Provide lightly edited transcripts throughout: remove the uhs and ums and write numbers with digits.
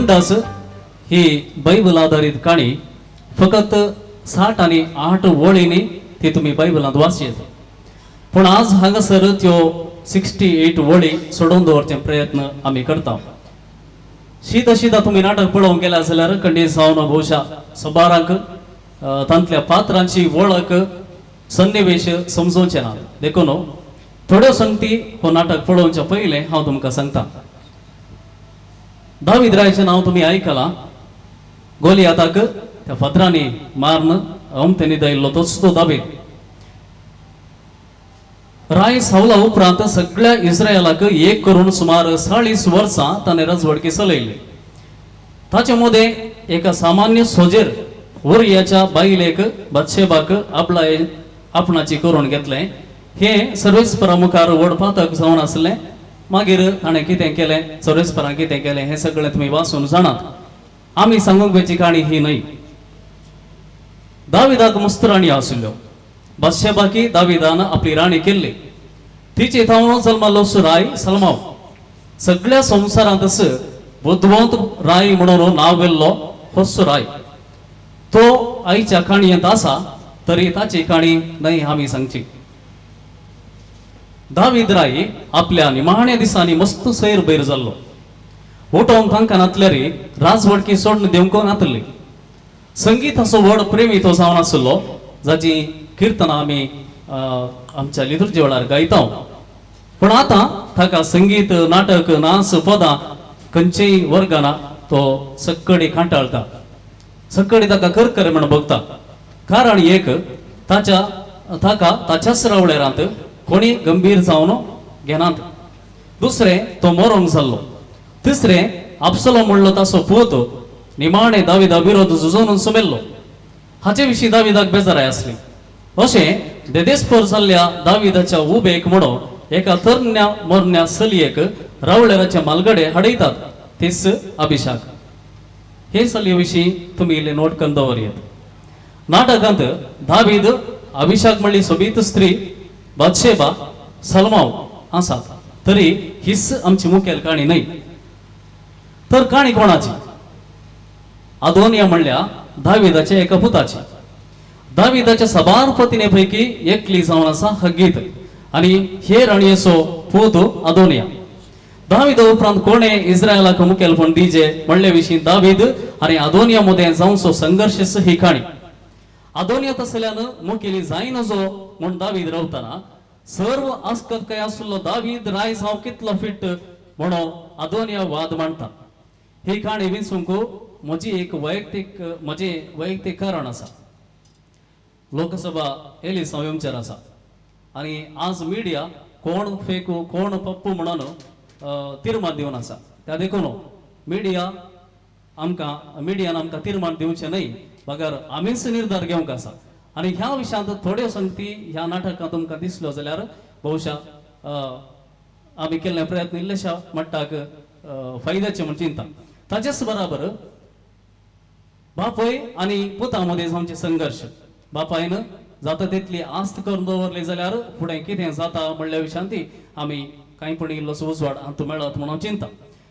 बिंदास ही बायबल आधारित काणी फकत 7 आणि 8 वळींनी ती तुम्ही बायबलांत वाचयेत पण आज हांगासर त्यो 68 वळी सोडून दवरचे प्रयत्न आम्ही करता शीदा तुम्ही नाटक पळोवंक गेला जाल्यार खंडीत जावन भोवशा सबारांक तांतल्या पात्रांची वळख सन्निवेश समजोवचे ना देखून थोड्यो संगती हो नाटक पळोवच्या पयलें हांव तुमकां सांगता दावीद रायाचें नांव तुमी आयकलां गोलियाताक त्या फातरांनी मारन अमतेनी दयल्लो तोच तो दावीद राय सावला उपरांत सगळ्या इस्रायलाक एक करून सुमार 40 वर्सां ताणें राजवडकी चलयली ताचे मदें एका सामान्य सोजेर उरियाच्या बायलेक बत्शेबाक आपणाची करून घेतलें हे सर्वेस्परा मुखार वडपातक जावन आसलें मागीर ताणें कितें केलें सर्वेस्परान कितें केलें हें सगळें तुमी वाचून जाणात आमी सांगूंक वेची काणी ही न्हय दाविदाक मस्त राणी आशिल्ल्यो बत्शेबाकी दाविदान आपली राणी केल्ली तिचे थावन जल्मालो राय सलमाव सगळ्या संवसारांत बुद्धवंत राय म्हणून नांव गेल्लो हो राय तो आईच्या काणयेंत आसा तरी ताची काणी न्हय आमी सांगची दावीद राय आपल्या निमाण्या दिसांनी मस्त सैर बैर जाल्लो उठोवन तांकां नातल्यार राजवडकी सोडून दिवंक नातली संगीत असो व्हड प्रेमी तो जावन आसलो जाची कीर्तनां आमी आमच्या लितुर्जी वेळार गायता पण आता ताका संगीत नाटक नाच पदां खंयचेय वर्गाना तो सक्कडी कांटाळटा सक्कडी ताका करकर म्हण बगता कारण एक ताका ताच्याच रावळेरांत कोणी गंभीर जावन घेनात दुसरे तो मरोंक जाल्लो तिसरे अब्सलोम म्हणलो ताचो पूत निमाणे दाविदा विरोध झुजोवन सुमेल्लो हाचे विशीं दाविदाक बेजाराय आसली अशें देदेस्पर जाल्ल्या दाविदाच्या उबेक म्हणो एका तरण्या मरण्या चलयेक रावळेराचे मालगडे हाडयतात तीच अभिशाक हे चलये विशीं तुमी इल्ले नोट करून दवरयात नाटकांत दावीद अभिशाक म्हणली सोबीत स्त्री बत्शेबा सलमाव आसात तरी हीच आमची मुखेल काणी न्हय तर काणी कोणाची अदोनिया म्हणल्या दाविदाच्या एका पुताची दाविदाच्या सबार पत्नी पैकी एकली जावन आसा हग्गीत आणि हे राणयेचो पूत अदोनिया दावीदा उपरांत कोणे इस्रायलाक मुखेलपण दिजे म्हणले विशीं दावीद आणि अदोनिया मदें जावचो संघर्ष ही काणी अदोनिया तसल्यान मुखेली जायना जो म्हण दावीद रावतना सर्व आस्कत काय आसलो दावीद राय जाव कितलो फिट म्हणो अदोनिया वाद मांडटा ही काणी विंचूंक म्हजी एक वैयक्तीक कारण आसा लोकसभा एली संयमचेर आसा आणि आज मिडिया कोण फेकू कोण पप्पू म्हणून तीर्मान दिवन आसा त्या देखून मिडियान आमकां तीर्मान दिवचें न्हय बगर आमीच निर्धार घेवंक आसा आणि ह्या विशयांत थोड्यो संगती ह्या नाटकांत तुमकां दिसल्यो जाल्यार भोवशा आमी केल्ले प्रयत्न इल्लेशा मट्टाक फायद्याचे म्हण चिंता ताचेच बराबर बापय आनी पुता मदें जावचे संघर्श बापायन जाता तितली आस्त करून दवरली जाल्यार फुडें कितें जाता म्हणल्या विशयांती आमी कांय पण इल्लोसो उजवाड हातूंत मेळत म्हणून चिंता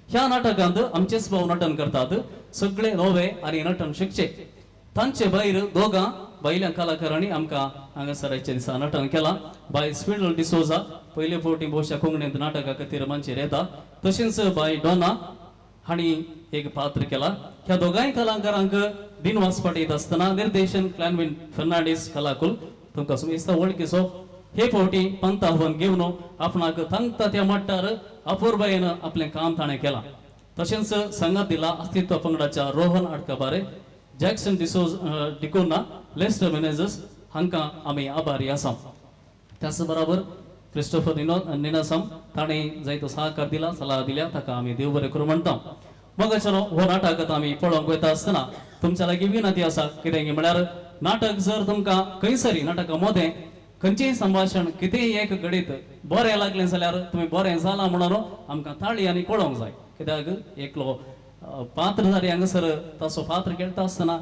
ह्या नाटकांत आमचेच भाव नटन करतात सगळे नवे आनी नटन शिकचे तांचे भायर दोगां बायल्या कलाकारांनी आमकां हांगासराच्या दिसा नटन केलां बाय स्पिडल डिसोजा पयले फावटी भोवशा कोंकणींत नाटका खातीर मंचेर येता तशेंच बाय डॉना हांणी एक पात्र केला ह्या दोगांय कलाकारांक दिनवास पाठयत आसतना निर्देशन क्लॅनविन फर्नांडीस कलाकुल तुमकां दिसता वळखीचो हे फावटी पंत आव्हान घेवन आपणाक थांगता त्या मट्टार अपूर्बायेन आपलें काम ताणें केलां तशेंच सांगात दिला अस्तित्व पंगडाच्या रोहन आडकाबारे जॅक्सन डिकोना लेस्टर मॅनेजर्स हांकां आमी आभारी आसा त्याच बरोबर क्रिस्टोफर निनासम ताणें जायतो सहकार दिला सल्ला दिल्या ताका आमी देव बरें करूं म्हणटा मग हो नाटक आमी पळोवंक वयता आसतना तुमच्या लागीं विनंती आसा कितें म्हळ्यार नाटक जर तुमकां खंयसरी नाटका मदें खंयचेय संभाशण कितेंय एक घडीत बरें लागलें जाल्यार तुमी बरें जालां म्हणून आमकां थाळी आनी कळोवंक जाय कित्याक एकलो पात्र जरी हांगासर तसो पात्र खेळटा आसतना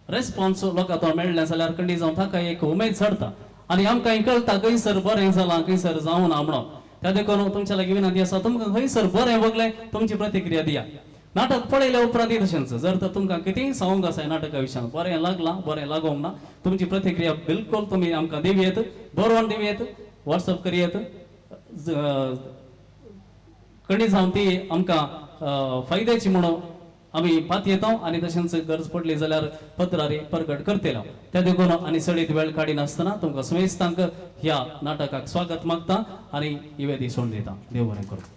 रेस्पॉन्स लोकां तो मेळ्ळें जाल्यार खंडी जावन ताका एक उमेद चडटा आनी आमकां कळटा खंयसर बरें जालां खंयसर जावं ना म्हणून त्या देखून तुमच्या लागीं विनंती आसा तुमकां खंयसर बरें बगलें तुमची प्रतिक्रिया दिया नाटक पळयल्या उपरांत तशेंच जर तर तुमकां कितेंय सांगूंक आसा नाटका विशयान बरें लागलां बरें लागोंक ना तुमची प्रतिक्रिया बिलकुल तुमी आमकां दिवयेत बरोवन दिवयेत व्हॉट्सअप करियेत कणी जावन ती आमकां फायद्याची म्हणून आमी पात येतो आनी तशेंच गरज पडली जाल्यार पत्रारी प्रकट करतलो त्या देखून आनी सडीत वेळ काडिनासतना तुमकां समेस्तांक ह्या नाटकाक स्वागत मागता आनी निवेदी सोड दिता देव बरें करूं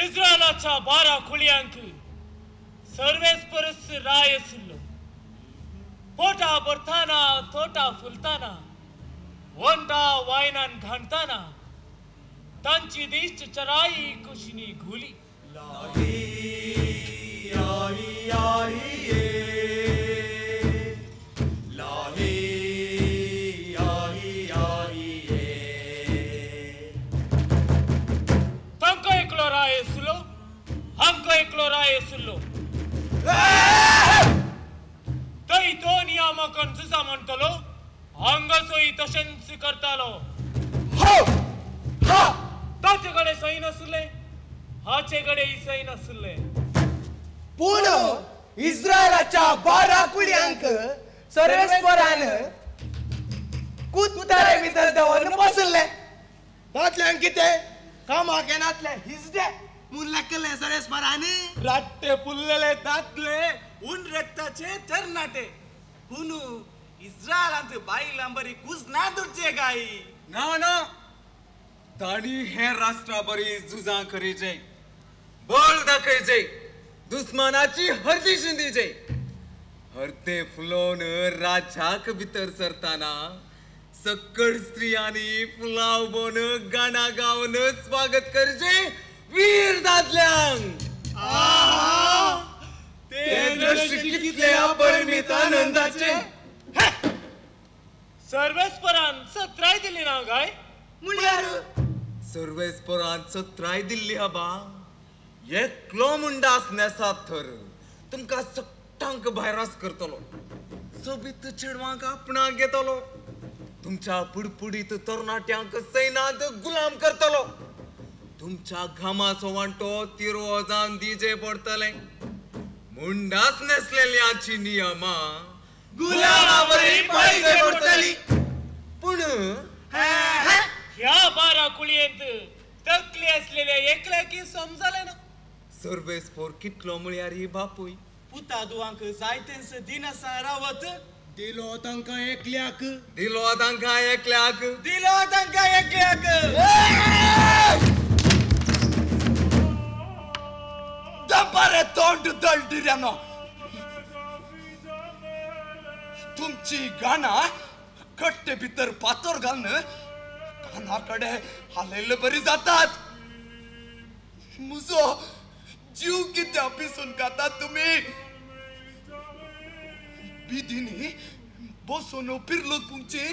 इस्रायलाच्या 12 कुळयांक सर्वेस्परस राय आशिल्लो पोटा भरताना तोटा फुलताना वंटा वायनान घाणताना तांची दिश्ट चराई कुशिनी घुली हमको एकलो राय सुल्लो तई तो नियामकन सुसा म्हणतलो हांगासोई तशेंच करतालो ताचे कडे सही नसले हाचे कडेय सही नसले पूण इस्रायलाच्या 12 कुळयांक सर्वेस्परान कुत्तरे भितर दवरून बसले तातल्यान कितें कामाक येनातले हिजडे मुल्लकले सर्वेस्परानी राट्टे पुल्लेले दातले उन रक्ताचे तरणाटे हुनु इस्रायलांत बायलांबरी कुस ना दुरचे गाई ना ना ताणी हेर राष्ट्रा बरी झुजां करीचे बळ दाखयचे दुस्मानाची हरदी शिंदीचे हरते फुलोन राजाक भितर सरताना सक्कड स्त्रियांनी फुलाव बोन गाणा गावन स्वागत करचे वीर दादल्यांक. ते दृश्य कितले अपरिमित आनंदाचे. सर्वेस्परान सत्राय दिली ना गाय. मुळ्यार सर्वेस्परान सत्राय दिल्ली हबा. एकलो मुंडास नेसात थर तुमका सट्टांक भायरास करतलो. सोबीत चेडवांक आपणाक घेतलो. तुमच्या पुडपुडीत तरणाट्यांक सैनात गुलाम करतलो. तुमच्या घामाचो वांटो तिरो जावन दिजे पडतले. मुंडास नेसलेल्यांची नियमा गुलामावरी पाळीचे पडतली. पूण ह्या 12 कुळयेंत तकली असलेले एकल्याकी समजले ना. सर्वेस्पोर कितलो म्हळ्यार ही बापूय. पुता दुवांक जायतेंस दिनसा रावत दिलो तांकां एकल्याक. दिलो तांकां एकल्याक. दिलो तांकां एकल्याक. दबारे तोंड दळदिऱ्यानो. तुमची गाणा कट्टे भितर पातोर घालून कानाकडे हालयल्ले बरी जातात. मुजो जीव कित्या पिसून खातात तुम्ही. बिदीनी बसून फिरलो तुमची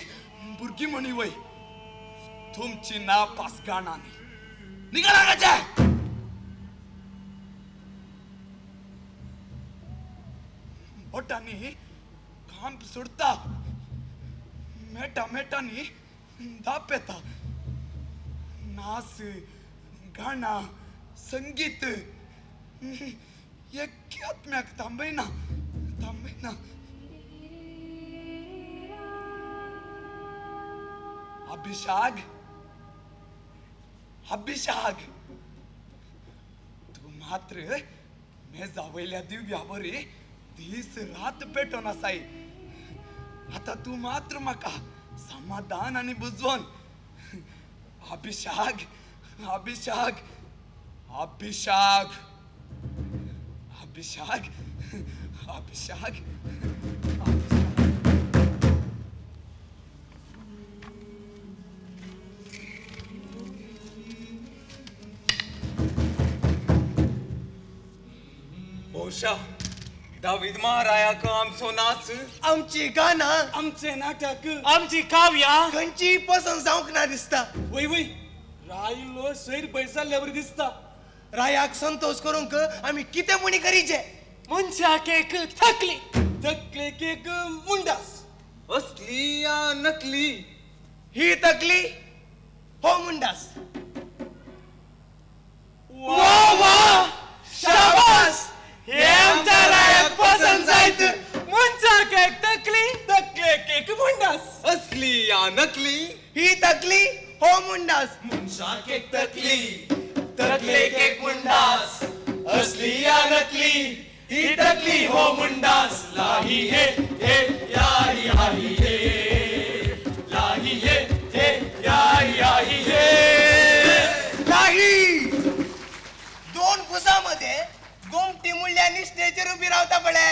भुरगी म्हणी वय. तुमची नापास गाणानी निघाला गाचे. बोटांनी काम सोडता. मेटा मेटांनी दापेता. नाच गाणा संगीत एकात्म्याक थांबयना थांबयना. अभिषाक अभिषाक तू मात्र मेजावयल्या दिव्यावरी दीस रात पेटोन आसाय. आता तू मात्र म्हाका समाधान आनी बुजवण. अभिषाक अभिषाक अभिषाक अभिषाक अभिषाक. भोशा दावीद महारायाक आमचो नाच. आमची गाणा आमचे नाटक आमची काव्या खंयची पसंत जावंक ना दिसता. वय वय रायलो सैर बैसल्ल्या बरी दिसता. रायाक संतोष करूंक आमी कितें म्हणी करीचे. मनशाक एक थकली. तकलेक एक मुंडास. असली या नकली. ही तकली हो मुंडास. वा वा शाबास. हे आमच्या रायाक पसंत जायत. मनशाक एक तकली तकलेक एक मुंडास. असली या नकली. ही तकली हो मुंडास. मुंशाक एक तकली तकलेक एक मुंडास. असली या नकली ही तकली हो मुंडास. लाही हे याही याही हे. लाही हे याही याही हे. लाही. दोन फुसामध्ये गोमटी मुळ्यांनी स्टेजवर उभी रावता पडे.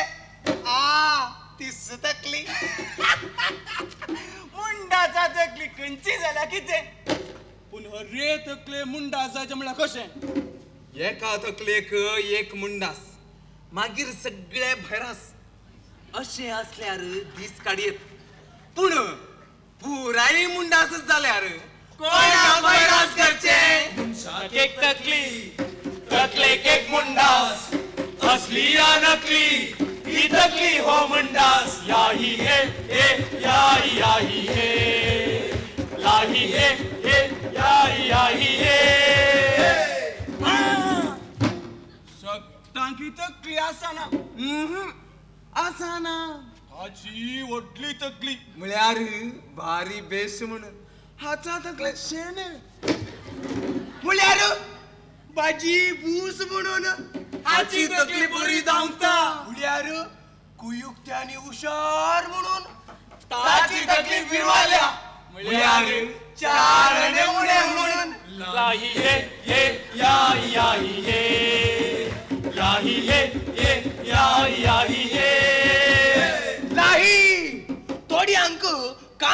तीस तकली. मुंडाचा तकली खंयची झाल्या कितें. पूण रे तकले मुंडासाचे म्हणल्यार कशें. एका तकलेक एक मुंडास मागीर सगळे भैरास अशें असल्यार दीस काडयेत. पूण पुराय मुंडासच जाल्यार कोणाक भैरास करचे. मनशाक एक तकली तकलेक एक मुंडास. असली या नकली ही तकली हो मुंडास. याही हे याही याही हे. लाही हे याही याही हे. टांकी तकली आसाना. आसाना. हाची व्हडली तकली म्हळ्यार भारी बेस म्हणून. हाच्या तकलेक शेण. म्हळ्यार भाजी भूस म्हणून. हाची तकली बरी धांवता. म्हळ्यार कुयुक्त्या आनी हुशार म्हणून. ताची तकली फिरवाल्या. म्हळ्यार चार आणे उणे म्हणून. लाही हे याही याही हे. याही हे याही याही हे.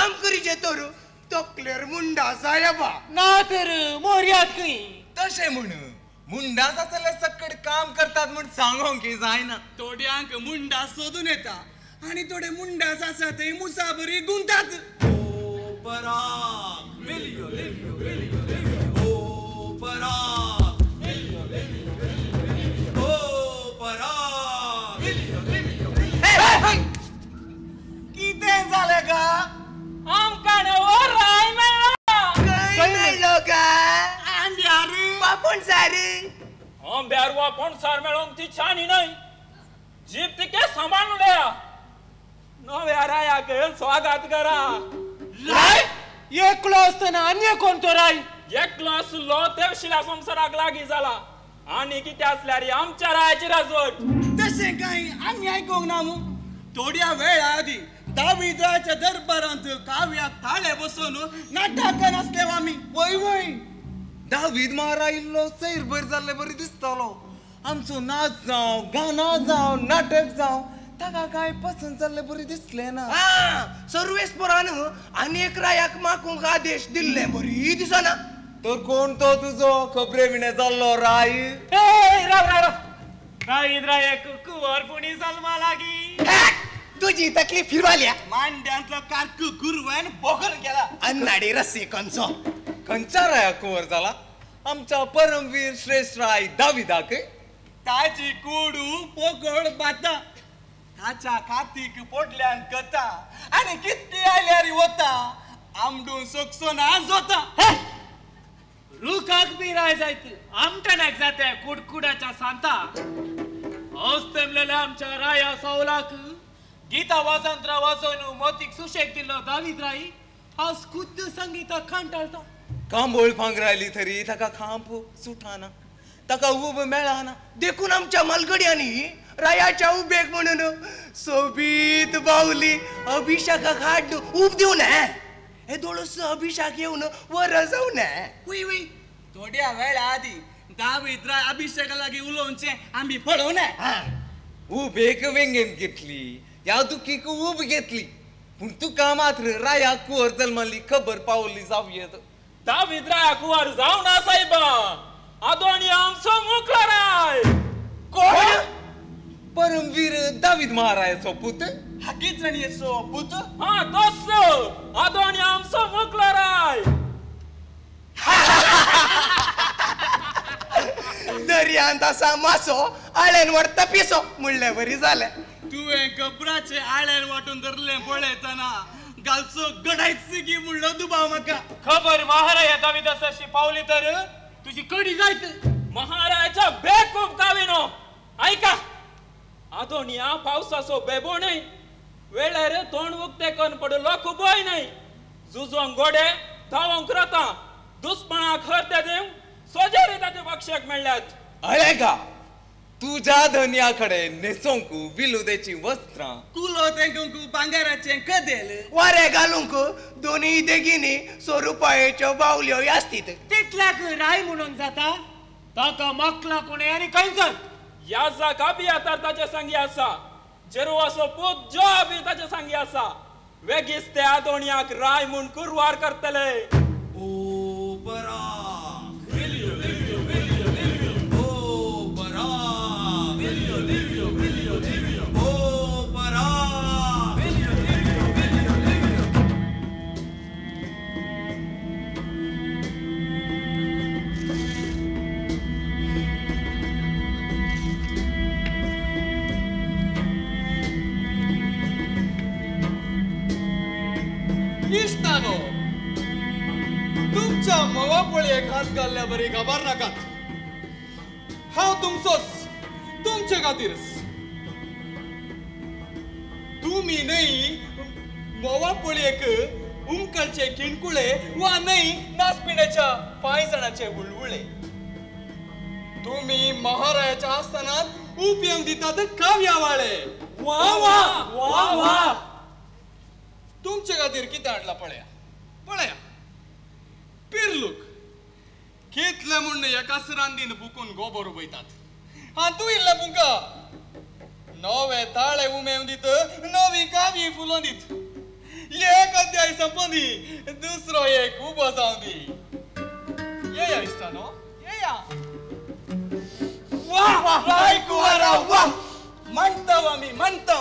काम करीचे तर तकलेर मुंडा साहेबा ना तर मोर्यात खंय तशें म्हण मुंडास असले सकड काम करतात म्हण सांगोंक जायना. थोड्यांक मुंडा सोदून येता आणि थोडे मुंडास आसा थंय मुसाबरी गुंतात. कितें जालें गा आमकां नवो राय मेळ्ळो का आंब्यार पापण सारी आंब्यार वापण सार मेळोंक ती छानी नाही जीप तिके सांभाळून उडया नव्या रायाक स्वागत करा. राय एकलो असताना अन्य कोणतो राय एकलो आसलो तेवशिल्या संसाराक लागीं जाला आणि कितें आसल्यार आमच्या रायाची राजवट. तशें कांय आमी आयकोंक ना मू. थोड्या वेळा आदी दाविदाच्या दरबारांत काव्याक ताळे बसून नाटकां नाचले आमी. वय वय दावीद म्हारा इल्लो सैरभर जाल्ले बरी दिसतालो. आमचो नाच जावं गाणं जावं नाटक जावं ताका काय पसंत जाल्ले बरी दिसले ना. सर्वेस्परान अनेक रायाक मागूंक आदेश दिल्ले बरी दिसना. तर कोण तो तुजो खबरे विणे जाल्लो राय? दावीद रायाक कुंवरपणी जल्मा लागी तुझी तकली फिरवाल्या मांड्यांतलो कारक गुरवान बोकर गेला अन्नाडी रस्से कंचो खंयच्या राया कुंवर जाला? आमच्या परमवीर श्रेष्ठ राय दाविदाक. ताची कोडू पोकळ बाता ताच्या कातीक पोटल्यान कथा आणि कितली आयल्यारी वता आमडून सोकसो ना जोता. रुखाक बी राय जायत आमटण्याक जाते कुडकुडाच्या सांता तेमलेल्या आमच्या राया सावलाक गीता वाजंत्रा वाजोवन मोतीक सुशेक दिल्लो दावीद राय आज खुद्द संगीताक खांटाळता. कांबोळ पांगरायली तरी ताका खांप सुटाना ताका उब मेळना. देखून आमच्या मलगड्यांनी रायाच्या उबेक म्हणून सोबीत बावली अभिषेकाक हाड उब दिवन हे थोडस अभिषेक येऊन वर जाऊन वय थोड्या वेळा आधी दावीद राय अभिषेका लागीं उलोवचे आम्ही पळोवन उबेक वेंगेन घेतली ह्या दुखीक उब घेतली पूण तुका मात्र राया कुंवर जल्मली खबर पावली जाव येत. दावीद राया कुंवर जाऊ ना साहेबा आदोणी आमचो मुखला राय. कोण? परमवीर दावीद महाराजाचो पूत. हाकीच राणीचो पूत. हा तोच आदोणी आमचो मुखला राय. दर्यांत असा मासो आळ्यान वरता पिसो म्हणले बरी जाले. तुवें कपराचे आळ्यान वाटून धरले पळयतना गालचो गडायच की म्हणलो दुबाव म्हाका. खबर महाराया दाविदासाशी पावली तर तुझी कडी जायत. महाराजाच्या बेकूब काविनो ऐका आदोनिया पावसाचो बेबो नाही वेळेर तोंड उक्ते करून पडलो खूबय नाही झुजोंक गोडे धावोंक रता दुस्पणाक हत्या देव सोजेरी ताचे पक्षाक मेळ्ळ्यात. अळे का तुझ्या धन्याकडे नेसोंकू विलुदेची वस्त्रां कुलो तेंकू भांगाराचे कदेल वारे घालूंक दोन्ही देगिनी 100 रुपयाच्यो बावल्यो आसतीत. तितल्याक राय म्हणून जाता ताका मकला कोणे आणि खंयचर याजा काबी आतार ताचे संगी आसा जेरुवासो पूत जो बी ताचे संगी आसा वेगीच ते आदोणियाक राय म्हूण कुरवार करतले. ओ बरा इष्टानो तुमच्या मवा पळयेक हात घाल्ल्या बरी खबर नाकात. हांव तुमचोच तुमचे खातीरच. तुम्ही न्हय मोवा पळयेक उमकलचे किणकुळे वा न्हय नाचपिण्याच्या पायजणाचे उळवुळे. तुम्ही महारायाच्या आस्थानात उपयोग दितात काव्यावाळे. वा वा वा वा तुमचे खातीर कितें हाडला पळया पळया. पिरलूक कितले म्हण एकाच रांदीन बुकून गोबर उबयतात. हा तू इल्ले बुका नवे ताळे उमेव दीत नवी कावी फुलों दीत. एक अध्याय संपदी दुसरो एक उबो जाऊन दी ये या इष्टानो ये या वाह राय कुवारा वाह म्हणतो आम्ही म्हणतो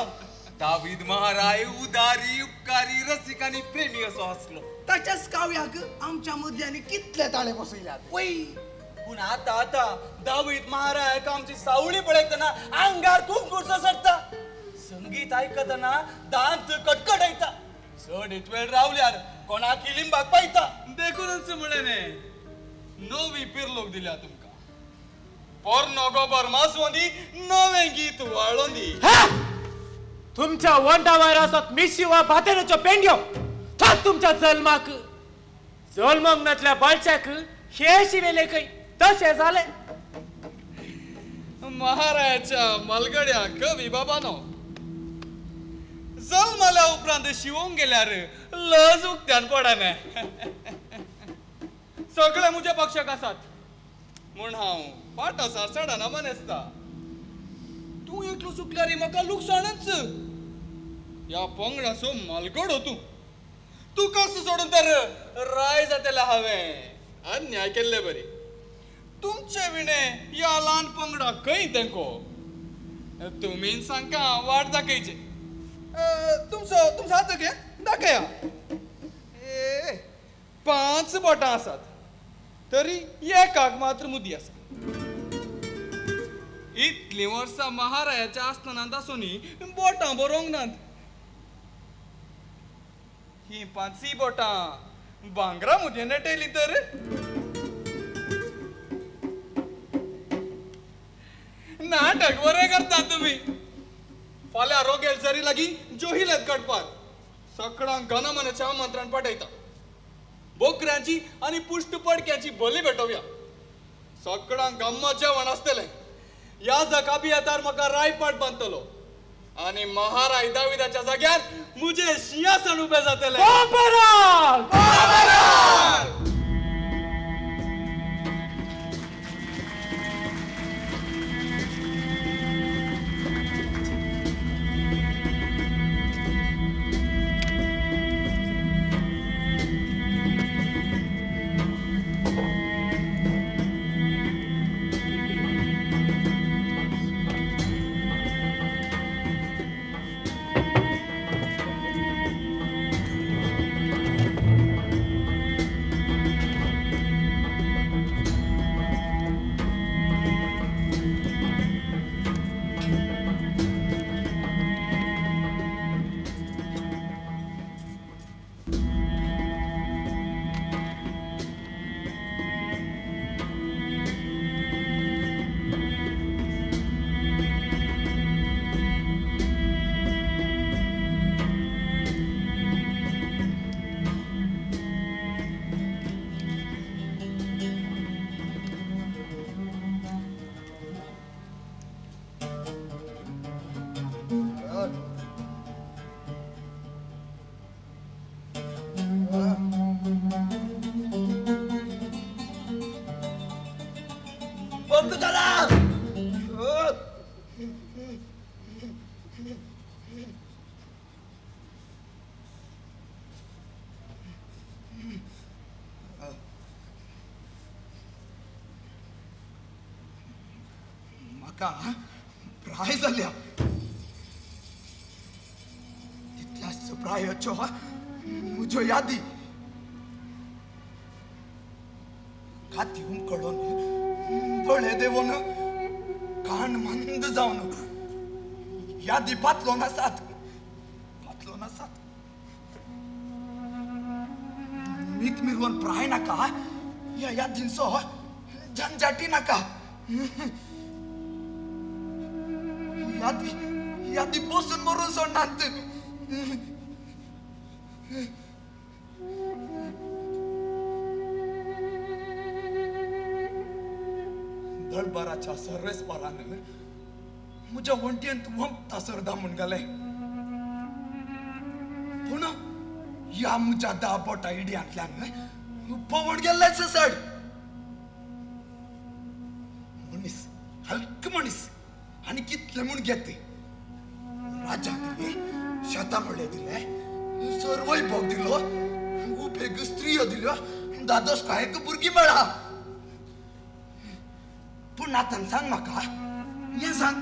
दावीद महाराय उदारी उपकारी रसिक आणि प्रेमी असो असलो तच्याच काव्याक आमच्या मध्याने कितले ताळे बसयल्यात वै पण आता आता दावीद महाराज आमची सावळी पळयतना अंगार कुंकूर सडता संगीत ऐकतना दांत कडकड येता चड वेळ रावल्यार कोणाकी लिंबाक पायता देखूनच म्हणे नवी पिरलोक दिल्या तुमका पोरनो गोबर मासवंदी नवे गीत वाळोंदी तुमच्या वंटा वयर असत मिशी वा भातेराच्यो पेंड्यो थात तुमच्या जल्माक जल्मग्नातल्या बालच्याक हे शिवेले खंय तशें जालें महाराजाच्या मलगड्या कवी बाबानो जल्माल्या उपरांत शिवोंक गेल्यार लज उक्त्यान पडना सगळे म्हजे पक्षाक आसात म्हूण हांव पाटासार चढना मनेसता तूं एकलो चुकल्यार म्हाका लुकसाणच ह्या पंगडाचो मालगडो तूं कसो सोडून तर राय जातलें हांवें अन्याय केल्ले बरी तुमचे विणे ह्या ल्हान पंगडाक खंय तेंको तुमी सांगा वाट दाखयचे तुमचो हात घे दाखया 5 बोटां आसात तरी एकाक मात्र मुदी आसा इतली वर्सां महाराजाच्या आस्थानांत आसुनी बोटां बरोवंक नात ही 5 बोटां भांगरा मुदये नेटयली तर नाटक बरें करतात तुमी फाल्यां रोगेल जरी लागीं जोहिलेत काडपाक सकळांक घनमनाचें आमंत्रण पाठयता बोकऱ्यांची आनी पुष्ट पडक्याची बली भेटोवया सकळांक गम्मत जेवण आसतलें ह्या जकाबी येतार म्हाका रायपाट बांदतलो आनी महाराज दाविदाच्या जाग्यार मुजे सिंहासन उबें जातलें बंद करा म्हाका प्राय जाल्या तितल्याच प्रायाच्यो म्हज्यो यादी खाती उमकडून दोळे देवून कान मंद जावन यादी पातलो नासात मीत मिरवून प्राय नाका या यादींचो झंझाटी नाका यादी बसून मरून सोडनात दळबाराच्या सर्वेस्परान म्हज्या वंट्येंत वंपता सरदा म्हूण गेले पूण ह्या म्हज्या 10 बोटा इड्यांतल्यान पवण गेल्लेच सड मनीस हलक मनीस आनी कितले म्हूण घेते राजा दिले शेतां म्हणले दिले सर वैभव दिलो उपेग स्त्रियो दिल्यो दादोस कायक भुरगीं मेळा पूण नातान सांग म्हाका हें सांग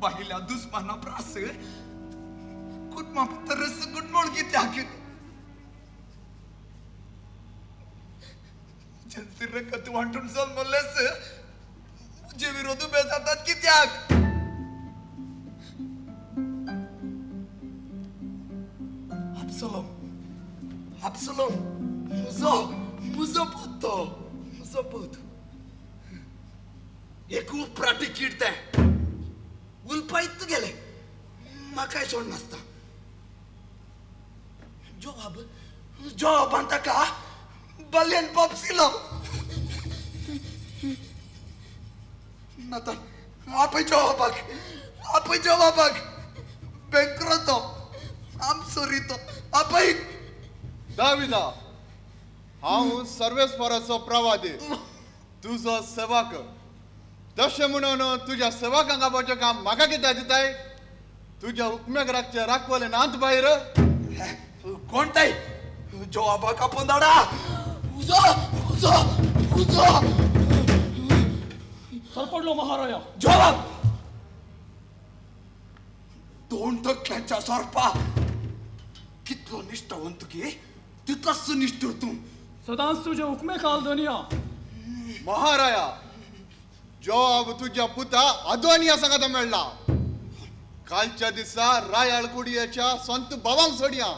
बायल्या दुस्माना प्रास कुटुंबा भितर गुटमोळ कित्याक ज्यांचे रगत वांटून जल्मलेस जे विरोध उभे जातात कित्याक Absalom, मुजो पूत एक उपराटी कीड ते उलपायत गेले म्हाकाय सोड नासता जॉब ताका बलेन पॉपसिलो नातान आपय जवाबाक बेंक्रोतो आम सोरीतो आपय दाविदा हांव सर्वेस्पराचो प्रवादी तुजो सेवक तशें म्हणून तुज्या सेवकांक आपोवचें काम म्हाका कित्याक दिताय तुज्या हुकमेक राखचे राखवले नात भायर कोण ताई जवाबाक आपोवन धाडा सरपडलो महाराया जवाब दोन तकल्यांच्या सरपा कितलो निष्ठावंत गे तितलोच निष्ठुर तूं सदांच तुजे हुकमे काल दोनिया महाराया जॉब तुज्या पुता अदोनिया सांगात मेळ्ळा कालच्या दिसा रायाळ कुडयेच्या संत भावांक सोडया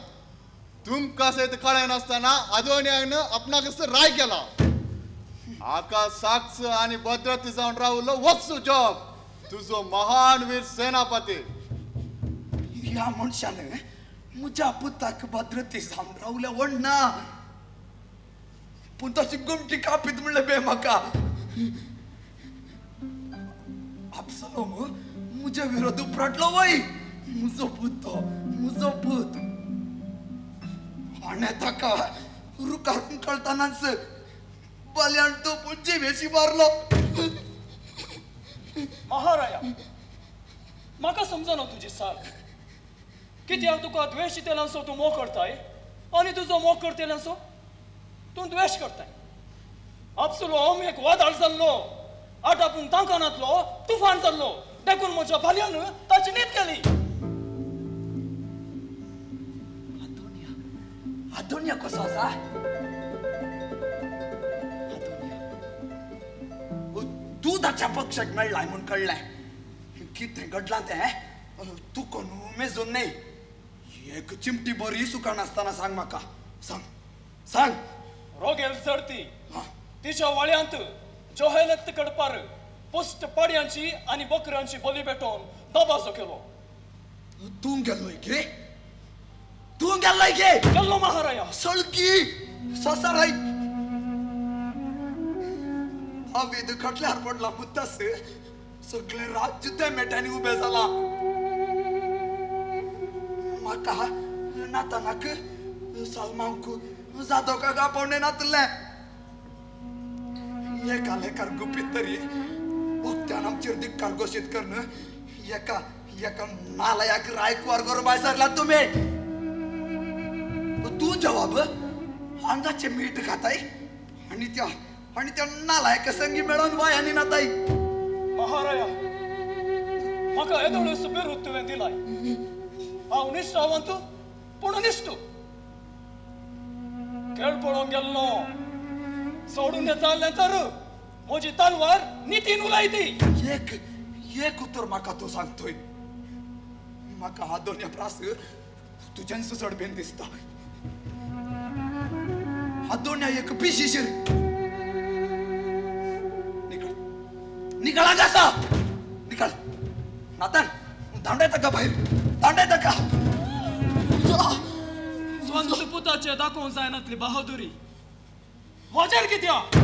तुमकां सयत कळ्ळें नासतना अदोनियान आपणाक राय केला हाका साक्ष आनी भद्रती जावन रावलो वत्सू जॉब तुजो महान वीर सेनापती ह्या मनशान म्हज्या पुताक भद्रती जावन रावले वडना पूण तशी गुमटी कापीत म्हणलें बे म्हाका अब्सलोम म्हजे विरोध उपराटलो वय म्हजो पूत आनी ताका रुकारून कळटनाच बल्यान तो पुंजी वेशी मारलो महाराया म्हाका समजना तुजी साल कित्याक तुका द्वेश तेलांचो तूं मोग करताय आनी तुजो मोग करतेल्यांचो तूं द्वेश करताय अब्सलोम एक वादळ जाल्लो आटापून तांकानातलो तुफान जाल्लो देखून म्हज्या भालयान ताची न्हीद केली अदोनिया कसो आसा तू ताच्या पक्षाक मेळ्ळाय म्हूण कळ्ळें कितें घडलां तें तूं कोणू मेजून न्ही एक चिमटी बरी सुकां नासतना सांग म्हाका सांग रोगेल चडती तिच्या वळ्यांत जोहेलत कडपार पुस्ट पाडयांची आनी बकऱ्यांची बली भेटोवन दबाजो केलो तूं गेल्लोय गे गेल्लो महाराया सळकी ससाराय हावीद खटल्यार पडला मुद्दास सगळे राज्य त्या मेट्यांनी उबे जाला म्हाका नातानाक सलमांक जादोकाक आपोवणे नातले एका लेकार गुपीत तरी उक्त्यान आमचेर धिक्कार घोशीत करून एका नालायक रायकवार गरबाय सरला तुमी तू जवाब अंगाचे मीठ खाताय आणि त्या नालायक संगी मेळोन वायानी नाताय महाराया म्हाका येदोळस बिरूद तुवें दिलाय हांव निश्ठावंत पूण निश्ठू खेळ पळोवंक गेल्लो सोडून जाल्लें तर म्हजी तलवार नितीन उलायती एक उतर म्हाका तूं सांगतोय म्हाका हा दोन प्रास तुज्यान सुचड बीन दिसता हा दोन एक पिशीशीर निकळा कसा निकळ नातान दांडाय ताका भायर दांडाय ताका स्वंत पुताचे दाखोवंक जायनातली बहादुरी म्हजेर कित्याक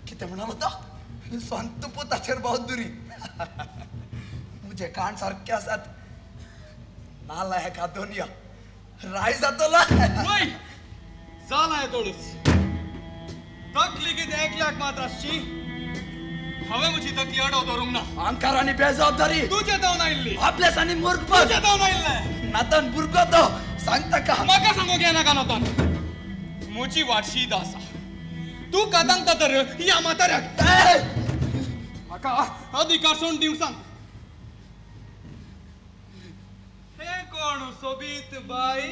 कितें म्हणालो तो स्वंत पुताचेर बहादुरी म्हजे कान सारके आसात नालायक अदोनिया राय जातलो वय जाला येदोळस तकली कितें एकल्याक मात आसची हांवें म्हजी तकली अडव दवरूंक ना. अहंकार आणि बेजबाबदारी तुजे जावन आयिल्ली. आपल्यासानी मूर्ख तुजे जावन आयिल्ले. नातान भुरगो तो सांगता का म्हाका सांगूंक येनाका नातान. म्हजी वाट शीद आसा. तू कातांकता तर या म्हाताऱ्याक म्हाका अधिकार सोडून दिवंक सांग. हे कोण सोबीत बाई?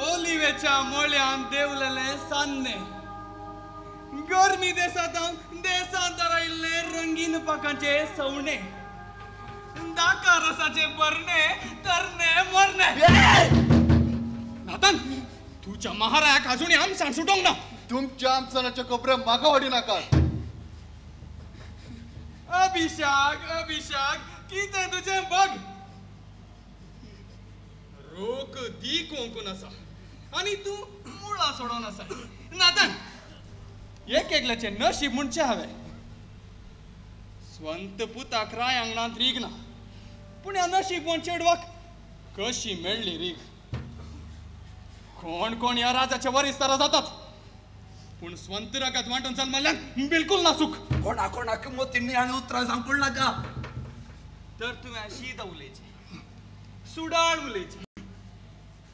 ओलिवेच्या मोळ्यान देवलेले सान्ने. गरमी देशांतर आयिल्ले रंगीन पाकांचे सवणे. दाका रसाचे बरणे तरणे मरणे. नातान तुझ्या महारायाक अजूनही आमसाण सुटोंक ना. तुमच्या आमसनाचे कपडे म्हाका वडी नाकात. अभिषाक कितें तुझे बघ. रोक दी कोंकून आसा आणि तू मुळा सोडून आसा. नातान एक एकल्याचे नशीब म्हणचे हावें. स्वंत पुताक राय अंगणांत रीग ना. पूण ह्या नशीब म्हण चेडवाक कशी मेळ्ळी रीग. कोण कोण या राजाचे वरिस्तारा जातात. पूण स्वंत रगत वांटून जल्मल्ल्यान बिलकुल ना सुख. कोणाक मोतींनी आणि उतरां सांगूक नाका. तर तुवें शीद उलयचें, सुडाळ उलयचें.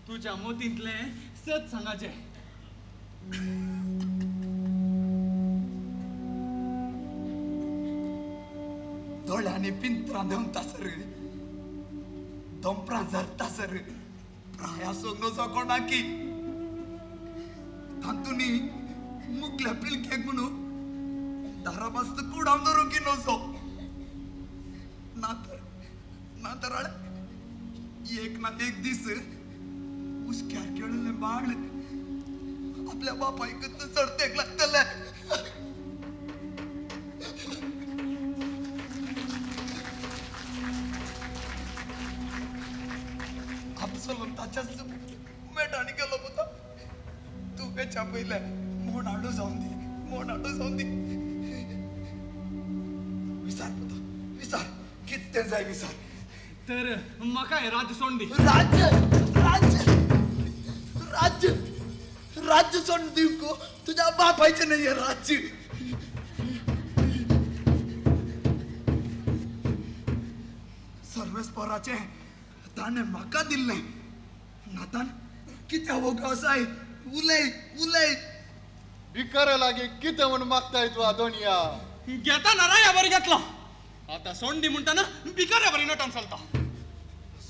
तुज्या मोतींतले सत सांगाचें. दोळ्यांनी पिंत्रां देंवता सर, दोंपरां झरता सर. प्राया सोंग नजो कोणाकी तांतुनी मुकल्या पिलकेक म्हणून दारामस्त कुडाम धरूं की नजो. नातर एक ना एक दीस उस्क्यार केळले बाळ आपल्या बापायक चढतेक लागतले. आपसलून ताच्याच मेटाणी गेलो होता. तू वेच्या पयले म्हण हाडू जावन दी. विचार पुता विचार, कितें जाय विचार. तर म्हाका हे राज्य सोडून दी. राज्य सोडून दिवको तुझ्या बापायचे नाही राज्य. सर्वेस्पराचे ताणे म्हाका दिल्ले. नातान कित्या वगळसाय उलय. भिकारा लागी कितें म्हूण मागताय तूं आदोनिया? घेताना राया बरें घेतला. आता सोंडी म्हणटाना भिकाऱ्या बरी नटान चलता.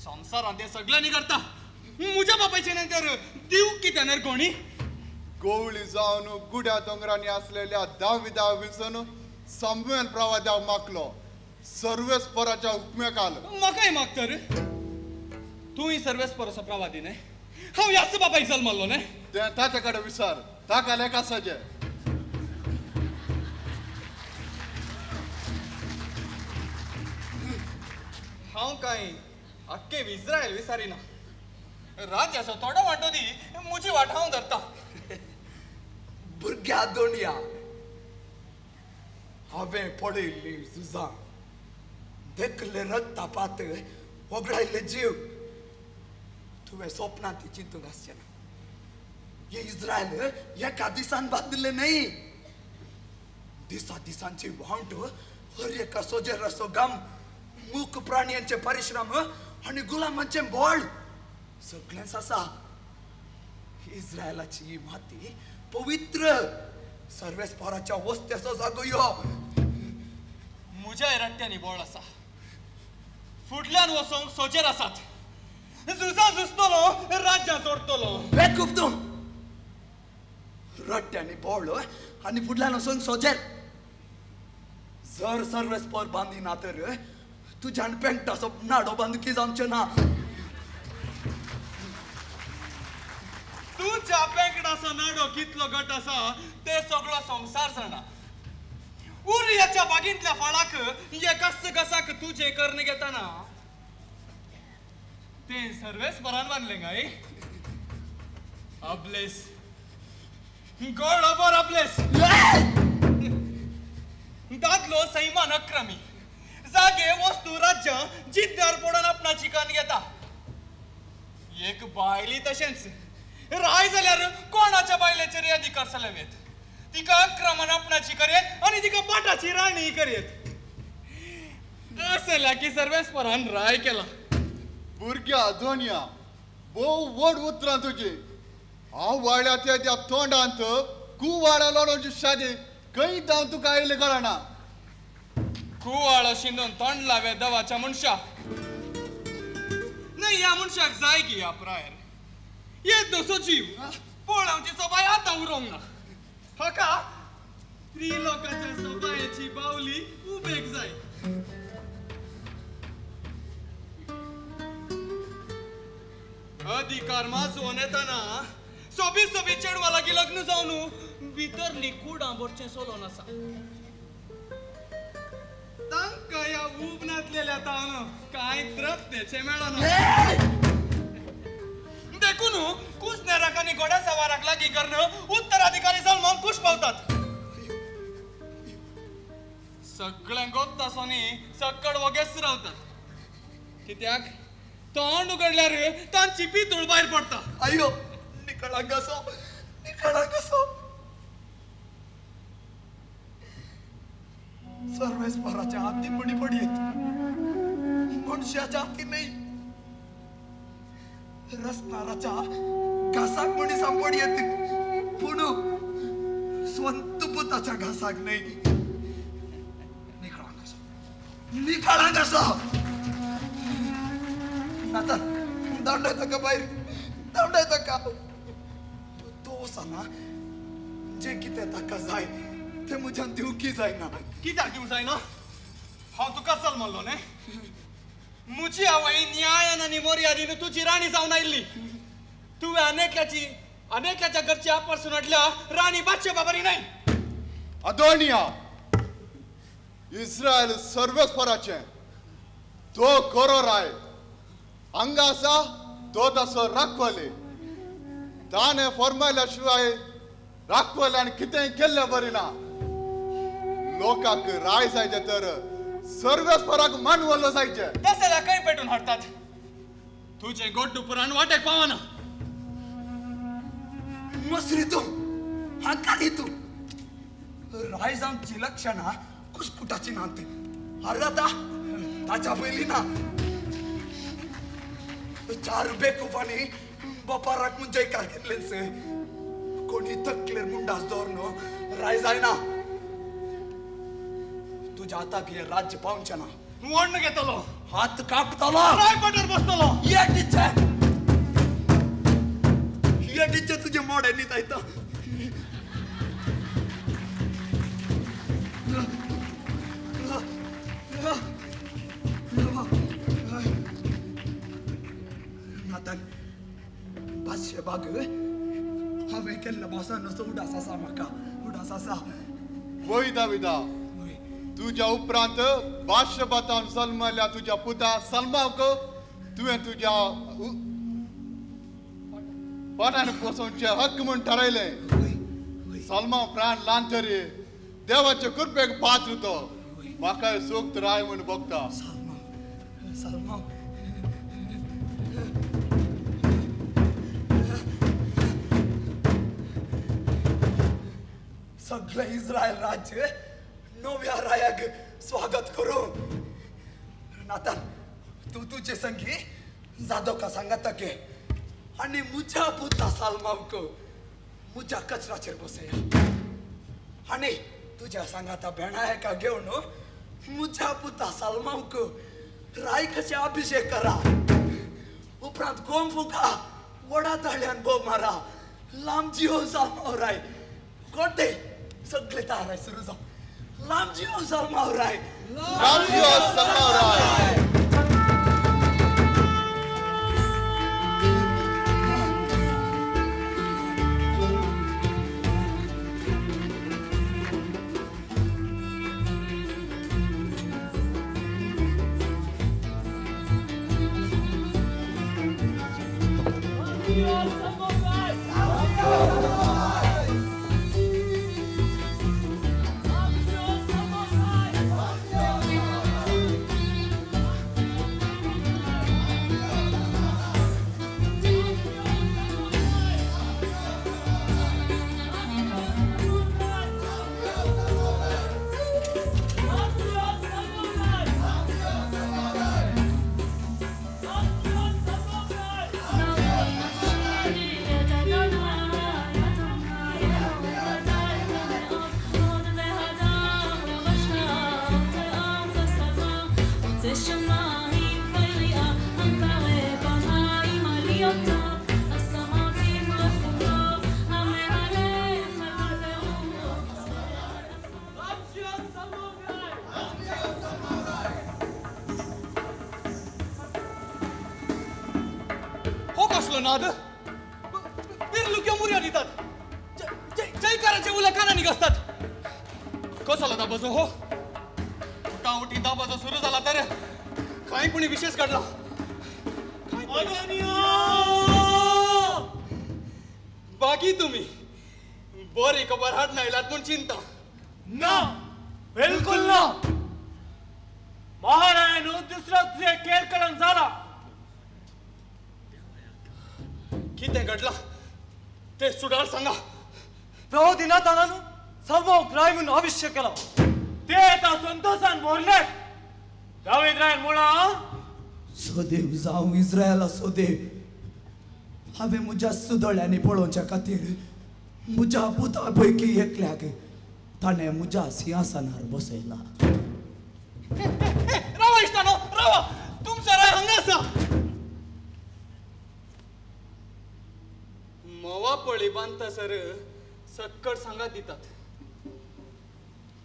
संवसारांत हे सगळ्यांनी करता. म्हज्या बापायचे न्ही तर दिव कितें नर कोणी. गवळी जावन गुड्या दोंगरांनी असलेल्या दाविदाविसून सामुएल प्रवाद्याक मागलो. सर्वेस्पराच्या हुकमेकाल म्हाकाय माग तर. तूंय सर्वेस्पराचो प्रवादी न्ही. हांव ह्याच बापायक जल्मल्लो न्ही. तें ताचे कडेन विचार. ताका लेखा सजे. हांव काय आख्खे इस्रायल विचारिना. राज्याचो थोडो वांटो दी, म्हजी वाट हांव धरता. भुरग्या दोनिया हांवें पळयल्ली झुजां, देखले रक्तापात, वगडायल्ले जीव. तुवें स्वप्नांत ती चिंतूंक आसचें ना. हे इस्रायल एका दिसान बांदले न्ही. दिसांची वांट, हर एका सोजेराचो घाम, मूक प्राण्यांचे परिश्रम आणि गुलामांचे बोळ सगळेंच आसा. इस्रायलाची ही माती पवित्र सर्वेस्पराच्या वस्त्याचो जागो ह्यो. म्हज्या रट्ट्यांनी बोळ आसा. फुडल्यान वचोंक सोजेर आसात. झुजां झुजतलो, राज्यां सोडटलो. बेकूफ तूं. रट्ट्यांनी बोळ आनी फुडल्यान वचोंक सोजेर. जर सर्वेस्पर बांदिना तर तुज्यान पेंटाचो नाडो बांदकी जावचें ना. तुझ्या पेंकडाचो नाडो कितलो घट आसा ते सगळो संवसार जाणा. उर्याच्या बागेंतल्या फळाक एकाच घसाक तुझे कर्ण घेताना ते सर्वेस्परान बांदलें काय. अबलेस गोडोबर अबलेस. दादलो सैमान अक्रमी जागे वस्तू राज्य जिद्दार पडून आपणाची कान घेता. एक बायली तशेंच राय जाल्यार कोणाच्या बायलेचेर अधिकार चलवेत. तिका आक्रमण आपणाची करेत आणि तिका पाटाची राणी करेत असला की सर्वेस्परान राय केला भुरग्या दोनिया भोव व्हड उतरां तुजी हांव वाड्या त्या तोंडांत कुवाड्या लोडोवची शादी खंय जावन तुका आयले कळना कुवाळो शिंदून तोंड लावे दवाच्या मनशा नाही या मनशाक जाय की या प्रायर येत दोसो जीव पोळावची सबाय आता उरोंग ना हका त्रिलोकाच्या सबायेची बावली उबेक जाय अधिकार माजून येताना सोबी चेडवा लागी लग्न जावन भितरली कुडां बोरचें सोलोन आसा तांकां या उबनातलेल्या तावन कांय द्रप्तेचे मेळना देखून कुसनेराक आनी घोड्या सवाराक लागीं करून उत्तराधिकारी सलमान खुश पावतात सगळ्यांक गोत्तासोनी सक्कड वगेस रावतात कित्याक तोंड उगडल्यार तांची पितूळ भायर पडटा अयो निकळा कसो सर्वेस्पराच्या हाती पडी पडीत मनुष्याच्या हाती नाही रसनाराच्या घासाक मनीसा पडयेत पूण स्वंत पुताच्या घासाक नाही निखळा कसो आता दांडायचा का बाहेर दांडायचा का तो सांगा जे कितें ताका जाय ते म्हज्यान दिवकी जायना कित्याक दिवं जायना हांव तुका चल म्हणलो न्ही म्हजी आवय न्यायान आनी मर्यादेन तुजी राणी जावन आयिल्ली तुवें अनेकाच्या घरची आपासून हाडल्या राणी बादशा बाबरी नाही अदोनिया इस्रायल सर्वेस्पराचे तो खरो राय हांगा आसा तो तसो राखवले ताणे फॉर्मायल्या शिवाय राखवल्यान कितेंय केल्लें बरी ना लोकांक राय जायचे तर सर्वेस्पराक मानवलो जायचे तसल्या खंय पेटून हाडतात तुजें गोड्डू पुराण वाटेक पावना मसरी तू हाकाली तू राय जावची लक्षणां कुसपुटाची नात अर्धा ताच्या पयली ना 4 बेकुफांनी बपाराक म्हणजे कार घेतलेच कोणी तकलेर मुंडास दवरनो राय जायना तुझ्या हाताक हे राज्य पावचे ना वण घेतलो हात कापतलो राय पटर बसतलो येटीचे तुझे मोडे न्ही जायता पाचशे बाग हांवें केल्ल्या बॉसान असो उडास आसा म्हाका उडास आसा वय दाविदा तुझ्या उपरांत बादशा बातावन सलमल्या तुझ्या पुता सलमाक तुवें तुझ्या पाटान पोसोवचे हक्क म्हूण थारायलें सलमा प्राण ल्हान तरी देवाचे कृपेक पात्र तो म्हाका सोक्त राय म्हूण बगता सलमा सगळे इस्रायल राज्य नव्या रायाक स्वागत करू नातान तू तुझे संगी जादोका सांगता के आणि मुझ्या पुता सलमाक मुझ्या कचराचेर बसया आणि तुझ्या सांगाता भेणायका घेऊन मुझ्या पुता सलमाक राय कशे अभिषेक करा उपरांत गोम फुका वडा ताळ्यान बो मारा लांब जिओ सलमाव राय कोटे सगळे ताराय सुरू जाऊ लांब जिओ सलमाव राय कसलो नाद बिरलुक्या मुर्या दितात जयकाराचे उल्या कानानी घसतात कसाला दाबाजो हो उठाउठी दाबाजो सुरू झाला तर काही कोणी विशेष घडला बाकी तुम्ही बरी खबर हात नाहीलात म्हणून चिंता ना बिलकुल ना महारायानु दुसराच खेळ करून झाला किती घडला ते सुडाळ सांगा प्रौदिनाथानं सर्व ग्राय म्हणून अभिषेक केला ते आता संतोषान बोलले दाविद्रायन मुळा सोदेव जावं इस्रायला सोदेव हांवें म्हज्या सुदोळ्यांनी पळोवच्या खातीर म्हज्या पुता पैकी एकल्याक ताणें म्हज्या सिंहासनार बसयला रावा इष्टानो रावा तुमचा राय हांगा आसा मवा पळी बांधता सर सक्कड सांगात दितात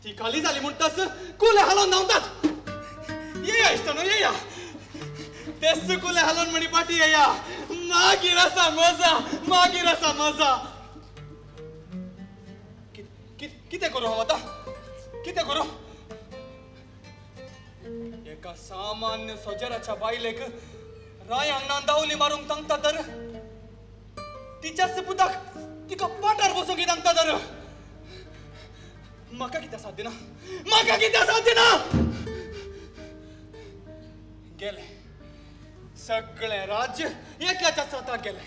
ती खाली झाली म्हणताच कुले हालून धांवतात ये इष्टानो ये या तेच कुले हालून म्हणी पाठी ये या मागीर असा मजा किती करू हम आता किती करू एका सामान्य सोजराच्या बायलेक राय अंगणात दावली मारूंक सांगता तर तिच्या सुपुताक तिका पाटार बसूंक सांगता तर म्हाका कित्या साथ दिना गेले सगळे राज्य एकाच्या हाताक गेले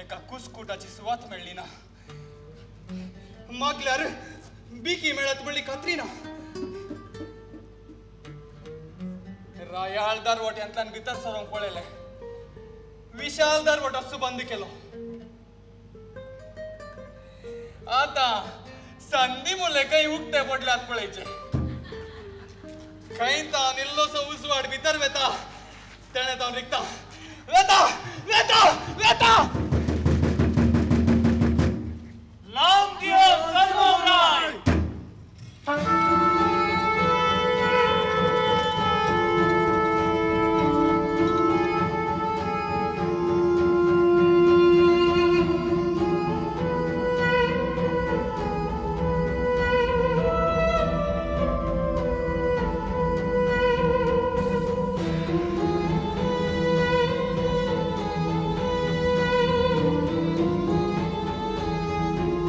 एका कुसकुटाची सुवात मेळ्ळी ना मागल्यार बिकी मेळत म्हणली खात्री ना रायाळ दारवट्यांतल्यान भितर सरोंक पळयले विशाल दारवटो बंद केलो आता संधी मुले काही उगते पडल्यात पळयचे काही तान इल्लोसो उसवाड भितर वेता तेणे तावन रिकता वेता लांब दियो सर्वराय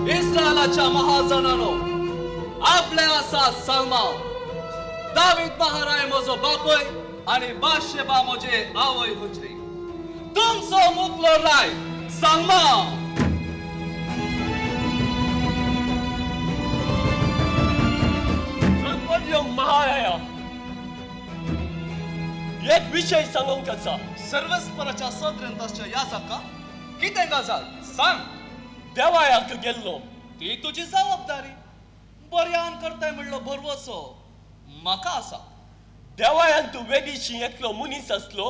इस्रायलाच्या महाजनानो आपले आसा सलमान दावीद महाराय म्हजो बापय आणि बाशेबा म्हजे आवय हुजरी तुमचो मुखलो राय सलमान महाराया एक विषय सांगूंक आसा सर्वस्पराच्या सद्रंताच्या या जाका कितें गजाल सांग देवाळ्याक गेल्लो ती तुजी जबाबदारी बऱ्यान करताय म्हणलो भरवसो म्हाका आसा देवाळ्यान तूं वेदीशी एकलो मनीस आसलो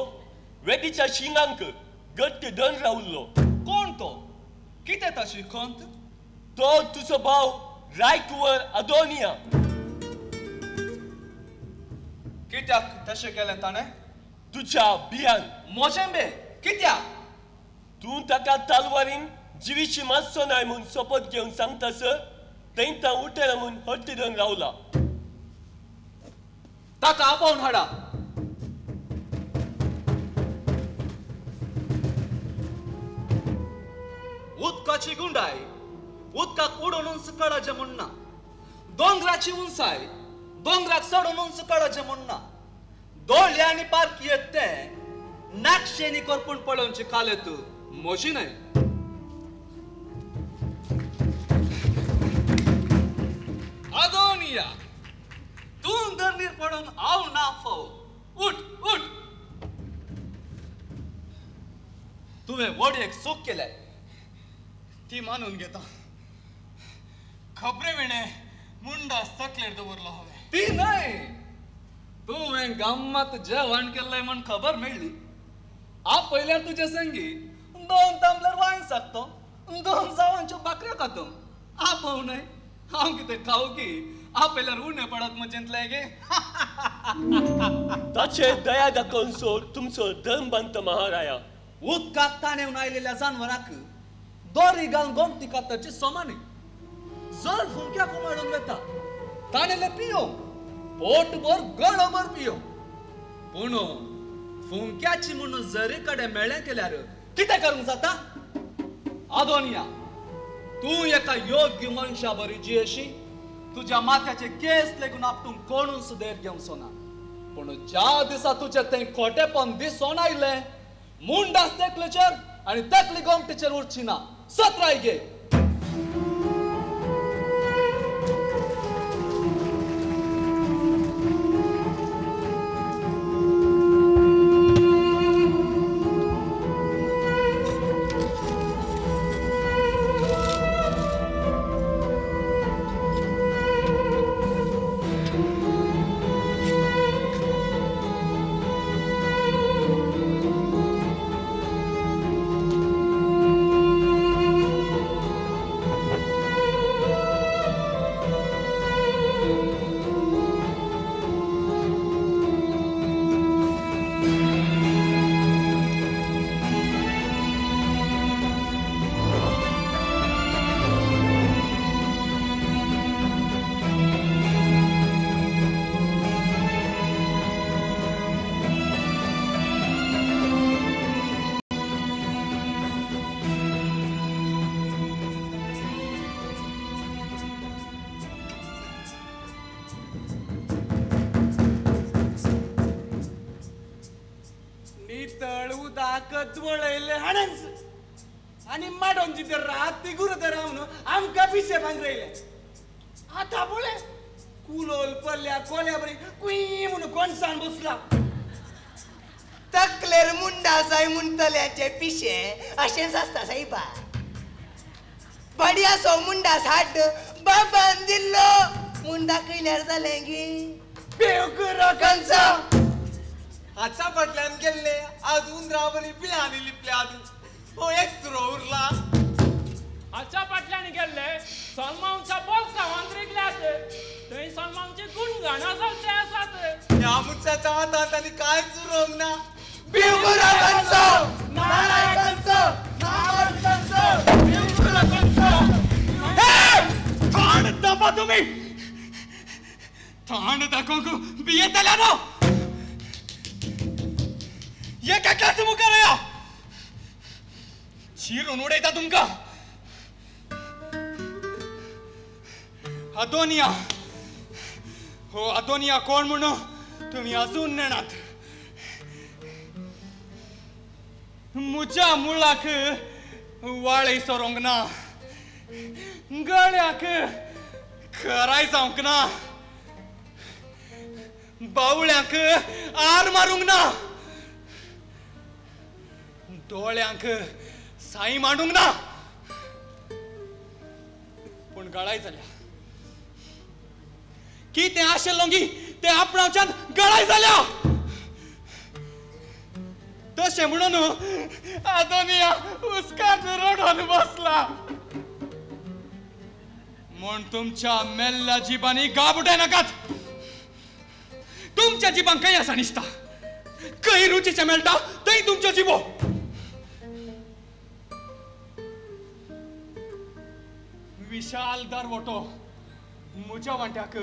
वेदीच्या शिंगांक गट्ट धन रावल्लो कोण तो कितें ताची खंत तो तुजो भाव रायकुंवर अदोनिया कित्याक तशें केलें ताणें तुज्या बियान मोजेंबे कित्याक तूं ताका तालवारीन जिवीची मातसो नाय म्हूण सोपत घेवन सांगतास थंय उठेला म्हूण हट्ट धन रावला ताका आपोवन हाडा उदकाची गुंडाय उदकाक उडोवन उंच काडचे म्हणना दोंगराची उंचाय दोंगराक चडोवन उंच काडचे म्हणना दोळ्या आनी पारकी येत ते नाक्षेनी करपून पळोवचे कालेत मोजी न्हय अदोनिया तूं धरणीर पडून हांव ना फाव उठ तुवें वडयेक चूक केल्या ती मानून घेता खबरे विणे मुंडा सकलेर दवरलो हांवें ती न्हय तुवें गामात जेवण केल्लें म्हण खबर मेळ्ळी आपयल्यार तुजे संगी 2 तांबल्यार वायन सांगतो 2 जावांच्यो बाकऱ्यो खातो आपव न्हय हांव कितें खाव की आपयल्यार उणें पडत म्हजेंतले गे ताचे दया दाखोवन सोड तुमचो धर्म बांदता महाराया उदकाक ताणेवन आयलेल्या जानवरांक दोरी घालून गोमटी कातरची समान जर फुंक्याक उमाडून वेता ताणेले पियो पोटभर गळभर पियो पूण फुंक्याची म्हणून जरी कडे मेळ्ळे केल्यार कितें करूंक जाता आदोनिया तू एका योग्य मनशा बरी जियेशी तुझ्या माथ्याचे केस लेगून आपटून कोणून सुदेर घेवंक सोना पूण ज्या दिसा तुझे तें खोटेपण दिसोन आयले मुंडास तेकलेचेर आनी तकली गोमटेचेर उरची ना सत्राय घे आणि माडोन जिथे रात ती गुरुदरा म्हणून आमका पिशे भांगरले आता बोले कुलोल पल्ल्या कोल्या बरी कुई म्हणून कोणसान बसला तकलेर मुंडा जाय म्हणतल्याचे पिशे अशेंच आसता साईबा बडिया सो मुंडास हाड बाबान दिल्लो मुंडा कैल्यार जालें गे बेवकुरो कंचा हाचा फाटल्यान गेल्ले आज उंदरावरी पिळांनी लिपले आदू हो एक सुरो उरला हाच्या फाटल्यान गेल्ले सलमानच्या बोलका वांद्रिकल्यात थंय सलमानचे गुणगाणा जावचे आसात ह्या मुचाच्या हातात आनी कांय उरोंक ना बेवकुरो कंचा नालायक कंचा नालायक कंचा बेवकुरो कंचा थांड दाबा तुम्ही थांड दाखवू बियेतल्या नो ये काय क्लास मुखारया चिरून उडयता तुमका अदोनिया हो अदोनिया कोण म्हणून तुम्ही अजून नेणात मुच्या मुळाक वाळी सोरोंक ना गळ्याक खराय जावंक ना बावळ्यांक आर मारूंक ना डोळ्यांक साई मांडूंक ना पूण गळाय जाल्या की ते आशिल्लोंगी ते आपणाच्यान गळाय जाल्या तशें म्हणून आदोनिया उस्कात रडोन बसला म्हण तुमच्या मेल्ल्या जिबांनी गाबुटे नाकात तुमच्या जिबांक खंय आसा निसता खंय रुचीचे मेळटा थंय तुमच्यो जिबो विशाल दरवटो म्हज्या वांट्याक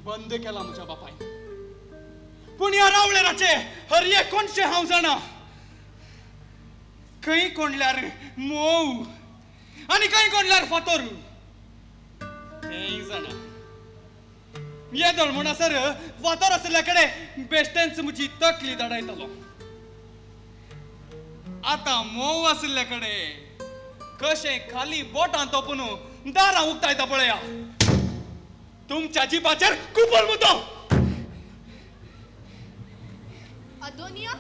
बंद केला म्हज्या बापायन पूण ह्या रावळेराचे हर एक कोणशे हांव जाणा खंय कोणल्यार मोव आनी खंय कोणल्यार फातोर तेय जाणा येदोळ म्हणसर फातोर आसल्या कडेन बेश्टेंच म्हजी तकली धाडायतलो आतां मोव आसले कडेन कशें खाली बोटां तोपून दारां उक्तायता पळया तुमच्या जिबाचेर कुपल मुतो अदोनिया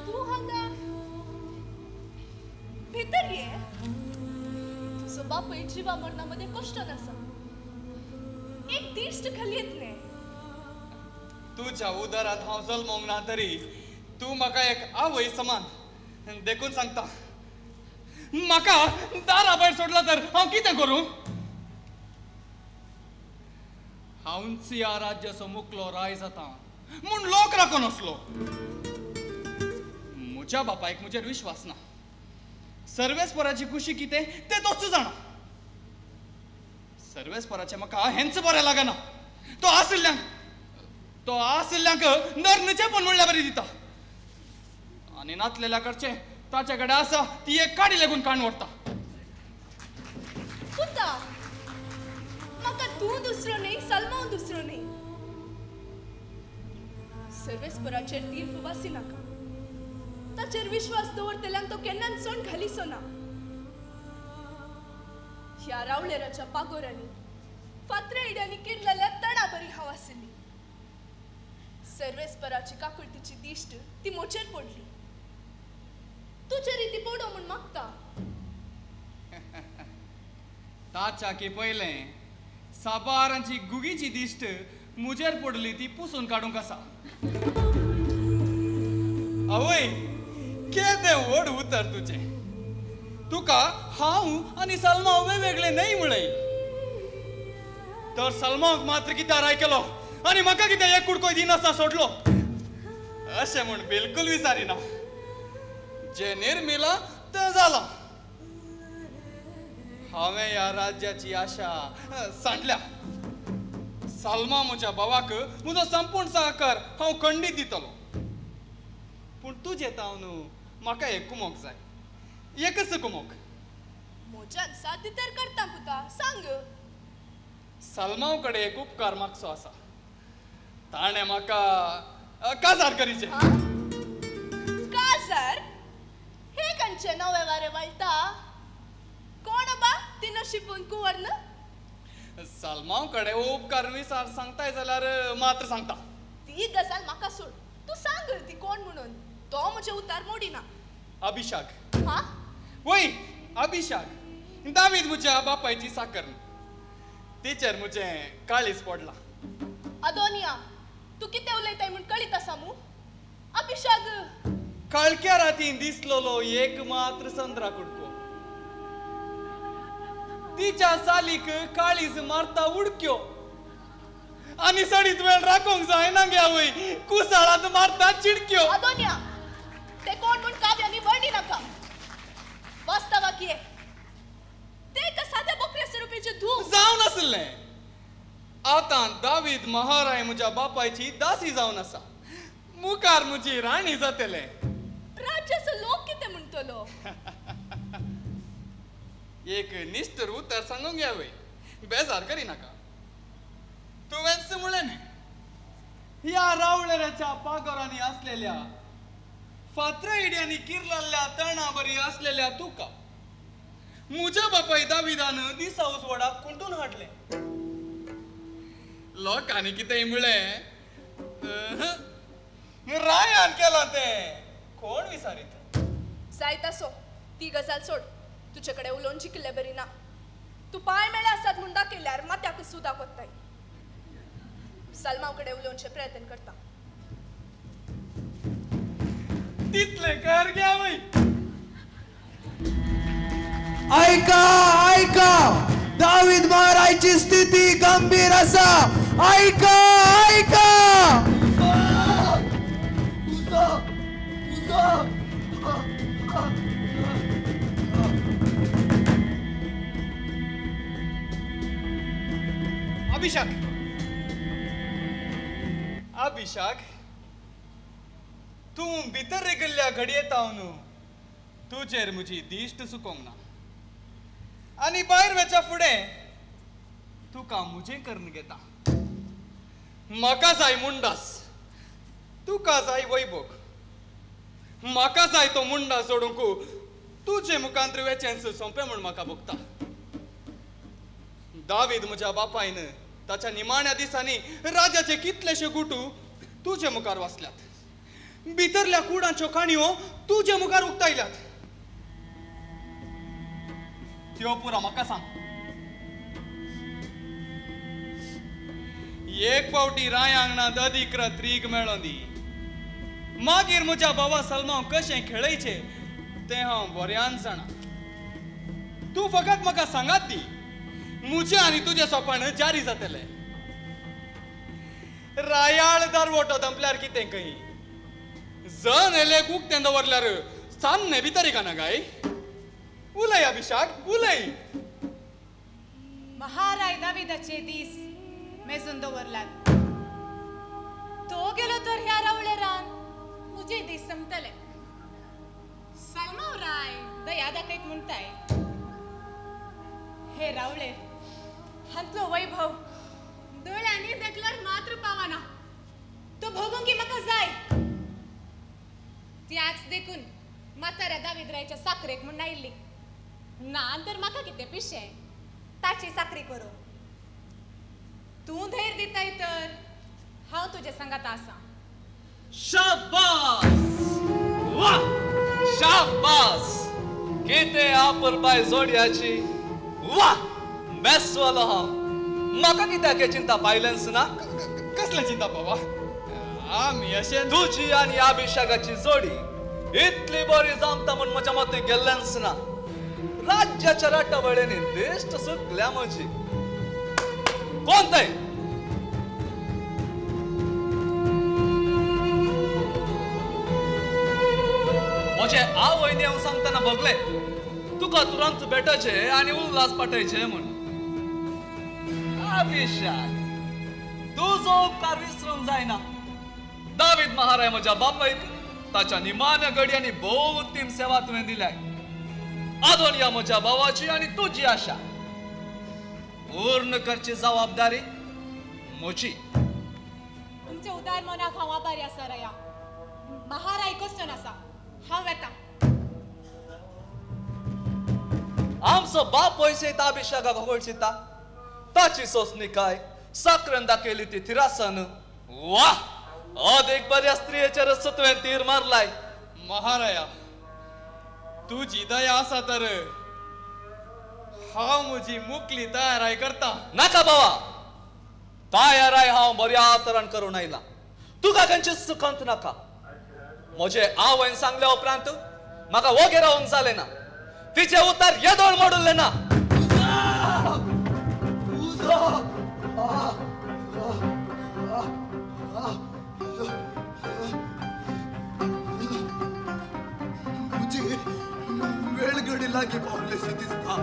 तू हांगा भितर ये तुझो बापय जिवा मरणामध्ये कष्ट नसा एक दिश्ट खाली येत नाही तुझ्या उदरात हांव जल्मोंक ना तरी तू म्हाका एक आवय समान देखून सांगता म्हाका दारा भायर सोडला तर हांव कितें करूं हांवच ह्या राज्याचो मुखलो राय जाता म्हूण लोक राखून असलो मुच्या बापायक मुजेर विश्वास ना. सर्वेस्पराची खुशी कितें ते तोच जाणा. सर्वेस्पराचे म्हाका हेंच बरें लागना. तो आसल्ल्यांक नरनचे पण म्हणल्या बरी दिता. आनी नातलेल्या कडचे ताचे कडेन आसा ती एक काडी लेगून काण व्हरता. पुता म्हाका तूं दुसरो न्ही, सलमांव दुसरो न्ही. सर्वेस्पराचेर तीर्प वासी नाका. ताचेर विश्वास दवरतल्यांक तो केन्नाच सोंड घालिसो ना. ह्या रावळेराच्या पागोरांनी फातऱ्या इड्यांनी किरलेल्या तणा बरी हाव आसली. सर्वेस्पराची काकुळतीची दिश्ट ती मोचेर पडली. तुजे रीती पडो म्हूण मागता. ताच्या की पयलें साबारांची गुगीची दिश्ट मुजेर पडली ती पुसून काडूंक आसा. आवय केदें व्हड उतर तुजें. तुका हांव आनी सलमांव वेगवेगळे न्हय म्हणय. तर सलमांक मात्र कित्याक राय केलो आनी म्हाका कितें एक कुडको दिनासता सोडलो अशें म्हूण बिलकुल विचारिना. जे निर्मिला तें जालां. हांवें ह्या राज्याची आशा सांडल्या. सलमा म्हज्या भावाक म्हजो संपूर्ण सहकार हांव खंडीत दितलो. पूण तुजें ताव न्हू म्हाका एक कुमोक जाय. एकच कुमोक. मोच्यान साध्य तर करता पुता. सांग. सलमाव कडेन एक उपकार मागचो आसा. ताणें म्हाका काजार करीचे. काजार? हे खंयचे नवे वारे वळटा? कोण बा ती नशिबून कुंवर्ण? सलमाव कडेन उपकार विचार सांगताय जाल्यार मात्र सांगता. ती गजाल म्हाका सोड. तू सांग ती कोण म्हणून. तो म्हजे उतार मोडिना. अभिशाक. हा? वय अभिशाक. दावीद म्हज्या बापायची साकर्ण. तिचेर म्हजें काळीज पडला. अदोनिया तू कितें उलयताय म्हूण कळीत आसा मू? अभिशाक काळक्या रातीन दिसलोलो एक मात्र संद्रा कुडको. तिच्या सालीक काळीज मारता उडक्यो. आनी सडीत वेळ राखोंक जायना गे आवय. कुसाळात मारता चिडक्यो. अदोनिया ते कोण म्हूण काव्यांनी वर्णी नाका. वास्तवा किये ते का साध्या बोकऱ्या स्वरूपीचे धूव जावन आसलें. आतां दावीद महाराय म्हज्या बापायची दासी जावन आसा. मुखार म्हजी राणी जातले. राज्याचो लोक कितें म्हणटलो? एक निष्ठुर उतर सांगूंक घ्यावय. बेजार करिनाका. तुवेंच म्हळें न्ही. ह्या रावळेराच्या पागोरांनी आसलेल्या फातऱ्या इड्यांनी किरलेल्या तणा बरी आसलेल्या तुका म्हज्या बापाय दाविदान दिसा उसवडाक कुंटून हाडले. लोकांनी कितेंय म्हळें रायान केला तें कोण विचारीत. जायत आसो ती गजाल सोड. तुजे कडेन उलोवन जिकले बरी ना. तू पांय मेळे आसात म्हूण दाखयल्यार मात्याक सुद्दां कोत्ताय. सलमाव कडेन उलोवचे प्रयत्न करता. तितले कर घ्या वय. ऐका ऐका दावीद महाराजची स्थिती गंभीर असा. ऐका ऐका. अभिषाक अभिषाक तू भितर रेगल्ल्या घडयेत न्हू. तुजेर म्हजी दिश्ट सुकोंक ना. आनी भायर वेच्या फुडें तुका मुजें करून घेता. म्हाका जाय मुंडास. तुका जाय वैभोग. म्हाका जाय तो मुंडा सोडूंक तुजे मुखांत्र वेचेंच सोंपें म्हूण म्हाका भोगता. दावीद म्हज्या बापायन ताच्या निमाण्या दिसांनी राजाचे कितलेशे गुटू तुजे मुखार वाचल्यात. भितरल्या कुडांच्यो काणयो तुजे मुखार उक्तायल्यात. त्यो पुरा म्हाका सांग. एक फावटी राय आंगणात अधिकृत रीग मेळो दी. मागीर म्हज्या भावा सलमाव कशें खेळयचे तें हांव बऱ्यान जाणा. तूं फकत म्हाका सांगात दी. मुझे आनी तुझे सोपान जारी जातले. रायाळ दारवटो दंपल्यार कितें कही. सण एले कूक तेंदा वरल्यार सान्ने भितरी का ना गाय उलय अभिषेक उलय महाराय दाविदाचे दीस मेजून दवरलात तो गेलो तर ह्या रावळेरान तुझे दीस संपतले सलमावराय दया दाखयत म्हणताय हे रावळे हांतलो वैभव दोळ्यांनी देखल्यार मात्र पावाना तो भोगूंकी म्हाका जाय त्याच देखून म्हाताऱ्या दाविद्रायच्या साखरेक म्हूण आयिल्ली ना तर म्हाका कितें पिशें ताची साखरी करू तूं धैर्य दिताय तर हांव तुजे सांगात आसा शाबास वाह शाबास कितें आपरपाय जोडयाची वाह बेसवालो हांव म्हाका कित्याक चिंता पायलेंस ना कसले चिंता बाबा आमी अशें तुजी आनी अभिषेकाची जोडी इतली बरी जमता म्हूण म्हज्या मतीन गेल्लेंच ना राज्याच्या राटावळेंनी दिश्ट सुटल्या म्हजी कोण ते म्हजे आवयन येवन सांगतना बगले तुका तुरंत भेटचे आनी उल्हास पाठयचे म्हूण अभिषेक तुजो उपकार विसरूंक जायना दावीद महाराय म्हज्या बापायक ताच्या निमाण्या घडयांनी भोव उत्तीम सेवा तुवें दिल्या आदोनिया म्हज्या भावाची आनी तुजी आशा पूर्ण करची जबाबदारी म्हजी तुमच्या उदार मनाक हांव आभारी आसा रया महाराय कसो आसा हांव येता आमचो बाप पयशेता अभिषेकाक वळचिता ताची सोसणी काय साखरेन दाखयली ती थिरासन वा अदेक बऱ्या स्त्रियेचेर तुवें तीर मारलाय महाराया तुजी दया आसा तर हांव म्हजी मुकली तयाराय करता नाका बाबा तयाराय हांव बऱ्या तरान करून आयला तुका खंयची सुखंत नाका म्हजे आवयन सांगल्या उपरांत म्हाका वगे रावंक जालें ना तिचे उतार येदोळ मोडुल्ले ना वेळ घडी लागी पावलेशी दिसता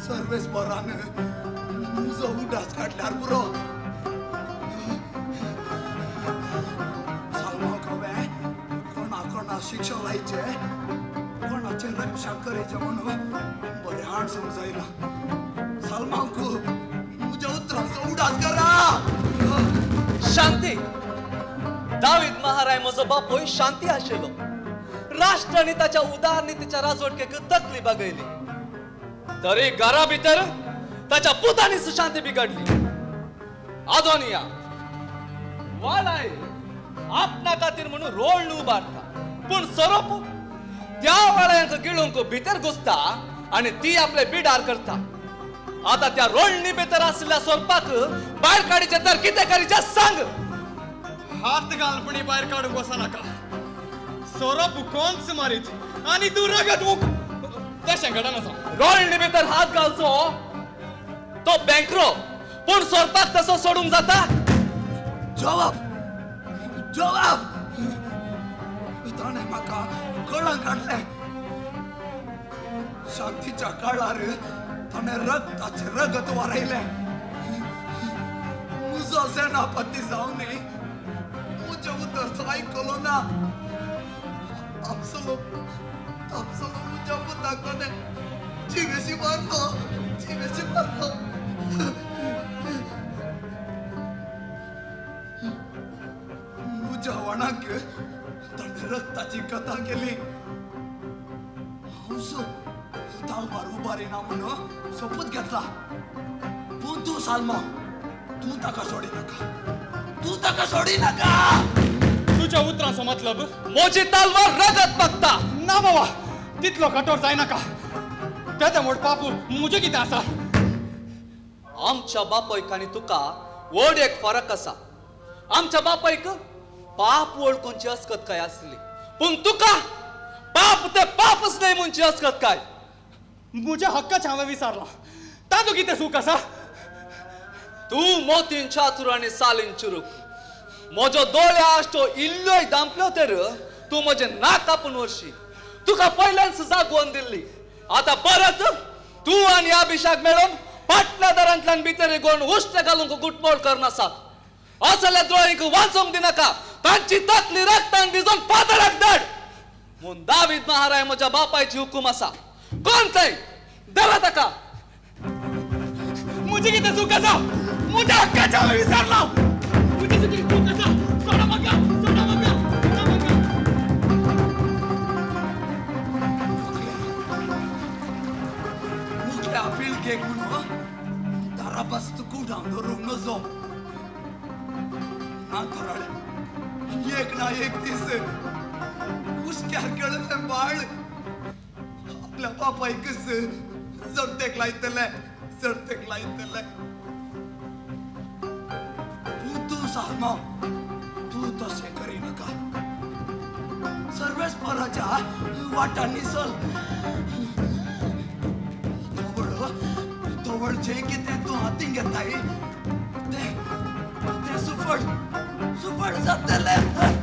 सर्वेस बरान मुजो उडास काढल्यार पुरो सालमाक हांवें कोणा शिक्षा लायचे कोणाचे रक्षा करचे म्हणून बरें हाड समजायला सालमाक म्हज्या उतरांचो उडास करा शांती दावीद महाराय म्हजो बापूय शांती आशिल्लो राष्ट्रांनी ताच्या उदार नीतीच्या राजवटकेक तकली बागयली तरी घरा भितर ताच्या पुतांनी सुशांती बिगडली आदोनिया वालाय आपणा खातीर म्हणून रोळ उबारता पूण सरोप त्या वाळ्यांक गिळूंक भितर घुसता आनी ती आपले बिडार करता आता त्या रोळणी भितर आसलेल्या सोरपाक भायर काडीचे तर कितें करीचे सांग हात घालपणी भायर काडूंक वचनाका सोरोप कोंच मारीत आनी तूं रगत मुक तशें घडना रोळणी भितर हात घालचो तो बँकरो पूण सोरपाक तसो सोडूंक जाता जवाब जवाब ताणें म्हाका कळंक काडले शांतीच्या काळार ताणें रगताचे रगत वारयलें म्हजो सेनापती जावन म्हजे उतरचो आयकलो ना आपसलो म्हज्या पुताक ताणें जिवेशी मारलो म्हज्या वाणाक ताणें रक्ताची कथा केली तालवार उबारिना म्हणून सोपूत घेतला पूण तूं सालमा तूं ताका सोडी नाका तुज्या उतरांचो मतलब म्हजी तालवार रगत मागता ना बाबा तितलो कठोर जायनाका तें मोड पापू म्हजें कितें आसा आमच्या बापायक आनी तुका व्हड एक फरक आसा आमच्या बापायक पाप वळखुंची अस्कत काय आसली पूण तुका पाप ते पापच न्हय म्हणची अस्कत काय म्हज्या हक्काचें हांवें विचारलां तातूंत कितें सूख आसा तूं मोतीन चातुर आनी सालीन चुरूक म्हजो दोळे आश्टो इल्लोय दांपलो तर तू म्हजे नाक कापून वर्शी तुका पहिल्यांच जागोवन दिल्ली आता परत तू आणि अभिषेक मेळून फाटल्या दारांतल्यान भितर गोवन उश्ट घालूंक गुटमोड करनासात असल्या द्रोहींक वाचूंक दिनाका तांची तकली रक्तान भिजून पातळाक धाड म्हूण दावीद महाराज म्हज्या बापायची हुकूम आसा कोण थंय देवा ताका मुझे किती चूक आसा मुझ्या हक्काच्या विसरलो मुझे किती चूक आसा सोडा म्हाका सोडा म्हाका सोडा म्हाका मुखल्या पिळगेक म्हणून दारापास्त कुडांग धरूंक नजो नातराळे एक ना एक दीस उस्क्यार केळलें बाळ आपल्या बापायकच जडतेक लायतले चढतेक लायतले तू सालमा तू तशें करिनाका सर्वेस्पराच्या वाटांनी चल तवळ जे कितें तूं हातीन घेताय ते सुफळ जातलें